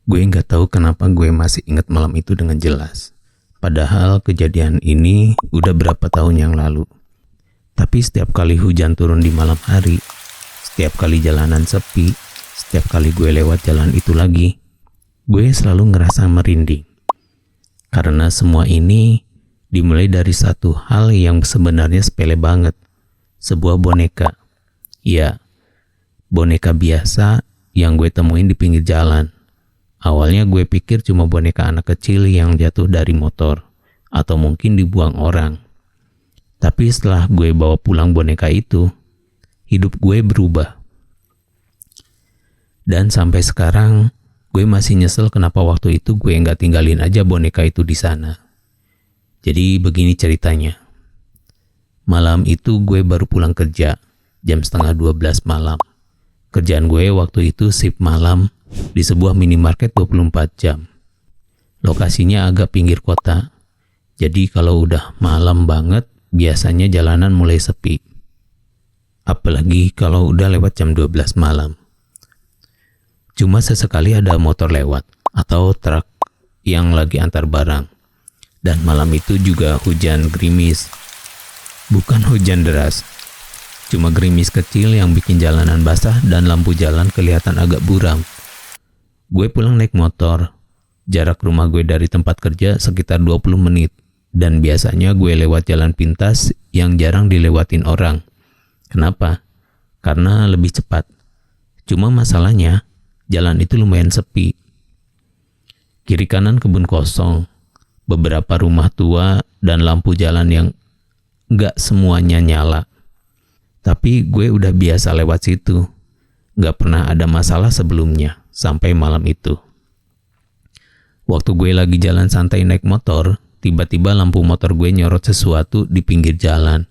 Gue nggak tahu kenapa gue masih ingat malam itu dengan jelas. Padahal kejadian ini udah berapa tahun yang lalu. Tapi setiap kali hujan turun di malam hari, setiap kali jalanan sepi, setiap kali gue lewat jalan itu lagi, gue selalu ngerasa merinding. Karena semua ini dimulai dari satu hal yang sebenarnya sepele banget. Sebuah boneka. Ya, boneka biasa yang gue temuin di pinggir jalan. Awalnya gue pikir cuma boneka anak kecil yang jatuh dari motor, atau mungkin dibuang orang. Tapi setelah gue bawa pulang boneka itu, hidup gue berubah. Dan sampai sekarang, gue masih nyesel kenapa waktu itu gue nggak tinggalin aja boneka itu di sana. Jadi begini ceritanya. Malam itu gue baru pulang kerja, jam 11:30 malam. Kerjaan gue waktu itu shift malam di sebuah minimarket 24 jam. Lokasinya agak pinggir kota, jadi kalau udah malam banget, biasanya jalanan mulai sepi. Apalagi kalau udah lewat jam 12 malam. Cuma sesekali ada motor lewat, atau truk yang lagi antar barang. Dan malam itu juga hujan gerimis. Bukan hujan deras, cuma gerimis kecil yang bikin jalanan basah dan lampu jalan kelihatan agak buram. Gue pulang naik motor. Jarak rumah gue dari tempat kerja sekitar 20 menit. Dan biasanya gue lewat jalan pintas yang jarang dilewatin orang. Kenapa? Karena lebih cepat. Cuma masalahnya, jalan itu lumayan sepi. Kiri kanan kebun kosong, beberapa rumah tua, dan lampu jalan yang gak semuanya nyala. Tapi gue udah biasa lewat situ. Gak pernah ada masalah sebelumnya, sampai malam itu. Waktu gue lagi jalan santai naik motor, tiba-tiba lampu motor gue nyorot sesuatu di pinggir jalan.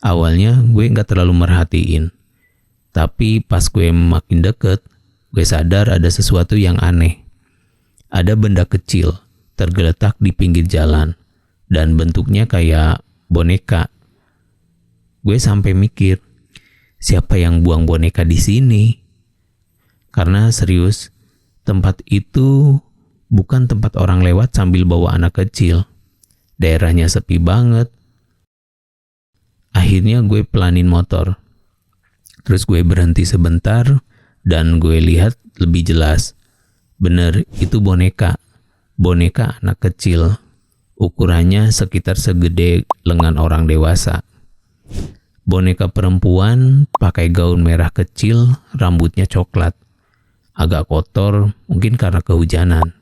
Awalnya gue gak terlalu merhatiin. Tapi pas gue makin deket, gue sadar ada sesuatu yang aneh. Ada benda kecil tergeletak di pinggir jalan, dan bentuknya kayak boneka. Gue sampai mikir, siapa yang buang boneka di sini? Karena serius, tempat itu bukan tempat orang lewat sambil bawa anak kecil. Daerahnya sepi banget. Akhirnya gue pelanin motor. Terus gue berhenti sebentar dan gue lihat lebih jelas. Bener, itu boneka. Boneka anak kecil. Ukurannya sekitar segede lengan orang dewasa. Boneka perempuan pakai gaun merah kecil, rambutnya coklat. Agak kotor, mungkin karena kehujanan.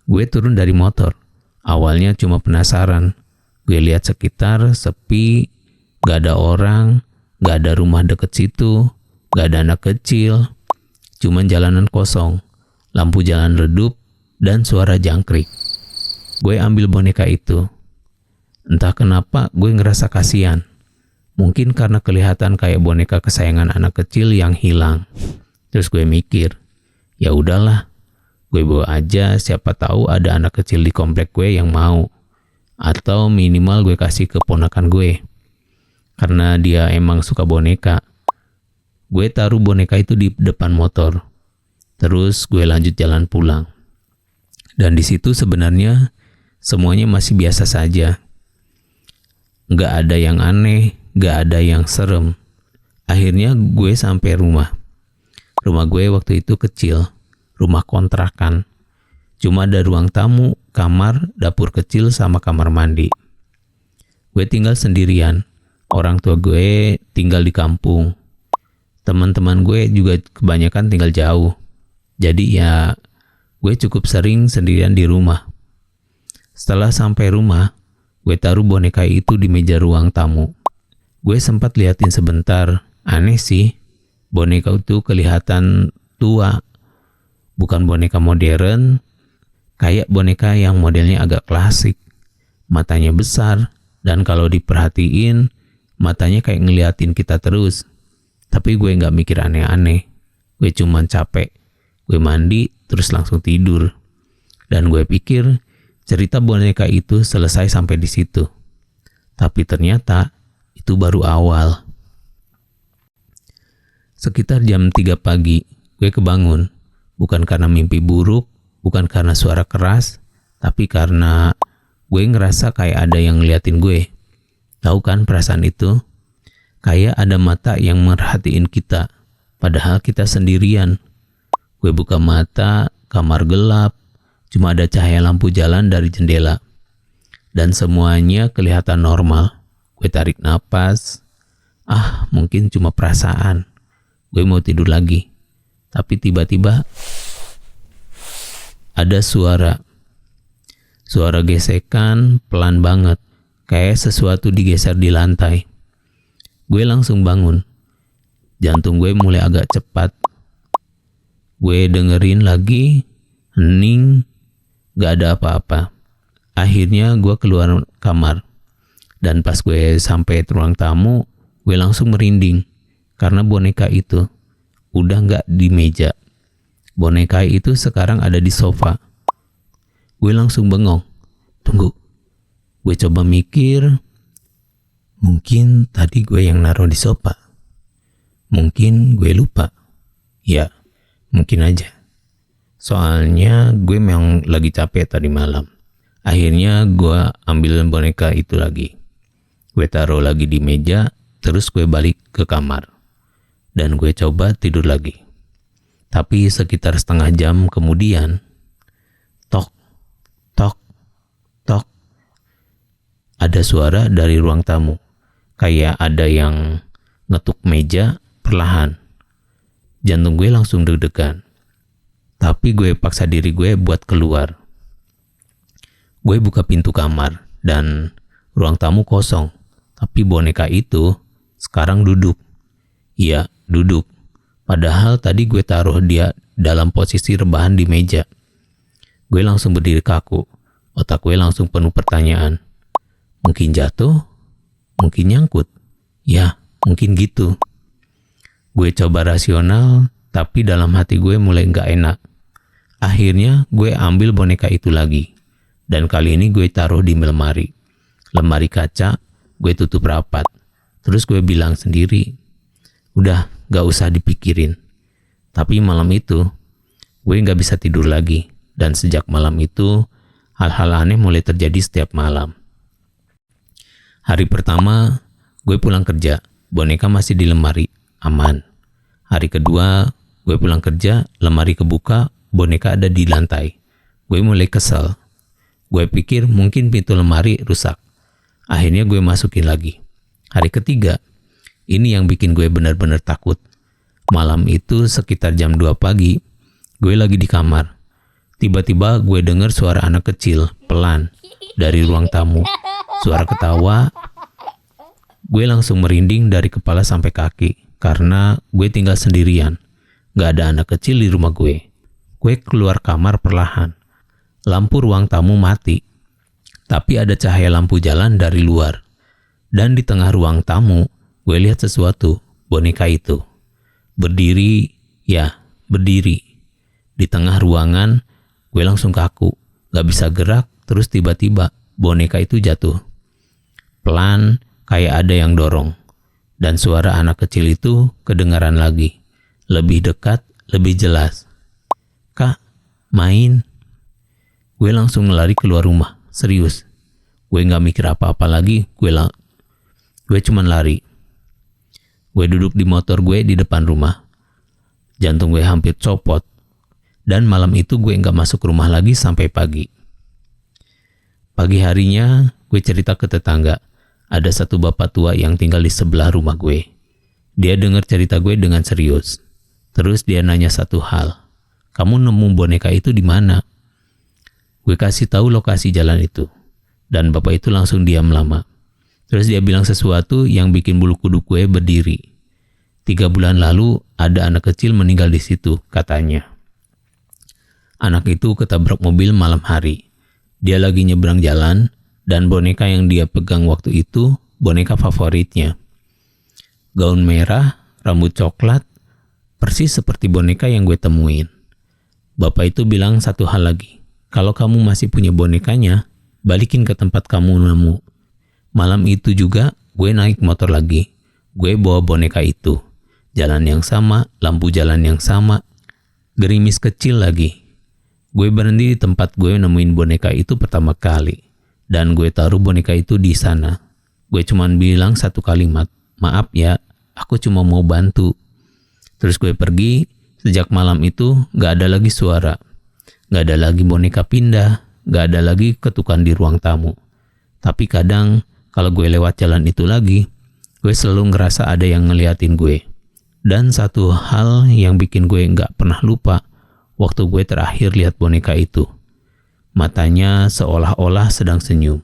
Gue turun dari motor. Awalnya cuma penasaran. Gue lihat sekitar, sepi, gak ada orang, gak ada rumah deket situ, gak ada anak kecil. Cuman jalanan kosong, lampu jalan redup, dan suara jangkrik. Gue ambil boneka itu. Entah kenapa gue ngerasa kasihan. Mungkin karena kelihatan kayak boneka kesayangan anak kecil yang hilang. Terus gue mikir, ya udahlah, gue bawa aja, siapa tahu ada anak kecil di komplek gue yang mau. Atau minimal gue kasih ke ponakan gue. Karena dia emang suka boneka. Gue taruh boneka itu di depan motor. Terus gue lanjut jalan pulang. Dan di situ sebenarnya semuanya masih biasa saja. Nggak ada yang aneh, nggak ada yang serem. Akhirnya gue sampai rumah. Rumah gue waktu itu kecil, rumah kontrakan. Cuma ada ruang tamu, kamar, dapur kecil, sama kamar mandi. Gue tinggal sendirian. Orang tua gue tinggal di kampung. Teman-teman gue juga kebanyakan tinggal jauh. Jadi ya, gue cukup sering sendirian di rumah. Setelah sampai rumah, gue taruh boneka itu di meja ruang tamu. Gue sempat liatin sebentar. Aneh sih, boneka itu kelihatan tua. Bukan boneka modern, kayak boneka yang modelnya agak klasik. Matanya besar, dan kalau diperhatiin, matanya kayak ngeliatin kita terus. Tapi gue gak mikir aneh-aneh. Gue cuman capek. Gue mandi, terus langsung tidur. Dan gue pikir, cerita boneka itu selesai sampai di situ. Tapi ternyata, itu baru awal. Sekitar jam 3 pagi, gue kebangun. Bukan karena mimpi buruk, bukan karena suara keras, tapi karena gue ngerasa kayak ada yang ngeliatin gue. Tahu kan perasaan itu? Kayak ada mata yang merhatiin kita, padahal kita sendirian. Gue buka mata, kamar gelap, cuma ada cahaya lampu jalan dari jendela. Dan semuanya kelihatan normal. Gue tarik napas. Mungkin cuma perasaan. Gue mau tidur lagi. Tapi tiba-tiba ada suara. Suara gesekan pelan banget. Kayak sesuatu digeser di lantai. Gue langsung bangun. Jantung gue mulai agak cepat. Gue dengerin lagi. Hening. Gak ada apa-apa. Akhirnya gue keluar kamar. Dan pas gue sampai ruang tamu, gue langsung merinding. Karena boneka itu udah gak di meja. Boneka itu sekarang ada di sofa. Gue langsung bengong. Tunggu. Gue coba mikir. Mungkin tadi gue yang naruh di sofa. Mungkin gue lupa. Ya, mungkin aja. Soalnya gue memang lagi capek tadi malam. Akhirnya gue ambil boneka itu lagi. Gue taruh lagi di meja, terus gue balik ke kamar. Dan gue coba tidur lagi. Tapi sekitar setengah jam kemudian, tok, tok, tok. Ada suara dari ruang tamu. Kayak ada yang ngetuk meja perlahan. Jantung gue langsung deg-degan. Tapi gue paksa diri gue buat keluar. Gue buka pintu kamar dan ruang tamu kosong. Tapi boneka itu sekarang duduk. Iya, duduk. Padahal tadi gue taruh dia dalam posisi rebahan di meja. Gue langsung berdiri kaku. Otak gue langsung penuh pertanyaan. Mungkin jatuh? Mungkin nyangkut? Ya, mungkin gitu. Gue coba rasional, tapi dalam hati gue mulai gak enak. Akhirnya gue ambil boneka itu lagi. Dan kali ini gue taruh di lemari. Lemari kaca, gue tutup rapat. Terus gue bilang sendiri, udah gak usah dipikirin. Tapi malam itu, gue gak bisa tidur lagi. Dan sejak malam itu, hal-hal aneh mulai terjadi setiap malam. Hari pertama, gue pulang kerja. Boneka masih di lemari, aman. Hari kedua, gue pulang kerja, lemari kebuka, boneka ada di lantai. Gue mulai kesel. Gue pikir mungkin pintu lemari rusak. Akhirnya gue masukin lagi. Hari ketiga, ini yang bikin gue benar-benar takut. Malam itu sekitar jam 2 pagi, gue lagi di kamar. Tiba-tiba gue dengar suara anak kecil, pelan, dari ruang tamu. Suara ketawa. Gue langsung merinding dari kepala sampai kaki, karena gue tinggal sendirian. Gak ada anak kecil di rumah gue. Gue keluar kamar perlahan. Lampu ruang tamu mati, tapi ada cahaya lampu jalan dari luar. Dan di tengah ruang tamu, gue lihat sesuatu, boneka itu. Berdiri, di tengah ruangan. Gue langsung kaku, gak bisa gerak, terus tiba-tiba boneka itu jatuh. Pelan, kayak ada yang dorong. Dan suara anak kecil itu kedengaran lagi. Lebih dekat, lebih jelas. Kak, main. Gue langsung lari keluar rumah, serius. Gue gak mikir apa-apa lagi, gue cuman lari. Gue duduk di motor gue di depan rumah. Jantung gue hampir copot. Dan malam itu gue gak masuk rumah lagi sampai pagi. Pagi harinya, gue cerita ke tetangga. Ada satu bapak tua yang tinggal di sebelah rumah gue. Dia dengar cerita gue dengan serius. Terus dia nanya satu hal. Kamu nemu boneka itu di mana? Gue kasih tahu lokasi jalan itu. Dan bapak itu langsung diam lama. Terus dia bilang sesuatu yang bikin bulu kuduk gue berdiri. 3 bulan lalu ada anak kecil meninggal di situ, katanya. Anak itu ketabrak mobil malam hari. Dia lagi nyebrang jalan, dan boneka yang dia pegang waktu itu, boneka favoritnya. Gaun merah, rambut coklat, persis seperti boneka yang gue temuin. Bapak itu bilang satu hal lagi. Kalau kamu masih punya bonekanya, balikin ke tempat kamu nemu. Malam itu juga, gue naik motor lagi. Gue bawa boneka itu. Jalan yang sama, lampu jalan yang sama. Gerimis kecil lagi. Gue berhenti di tempat gue nemuin boneka itu pertama kali. Dan gue taruh boneka itu di sana. Gue cuman bilang satu kalimat, "Maaf ya, aku cuma mau bantu." Terus gue pergi. Sejak malam itu gak ada lagi suara. Gak ada lagi boneka pindah. Gak ada lagi ketukan di ruang tamu. Tapi kadang kalau gue lewat jalan itu lagi, gue selalu ngerasa ada yang ngeliatin gue. Dan satu hal yang bikin gue gak pernah lupa waktu gue terakhir lihat boneka itu. Matanya seolah-olah sedang senyum.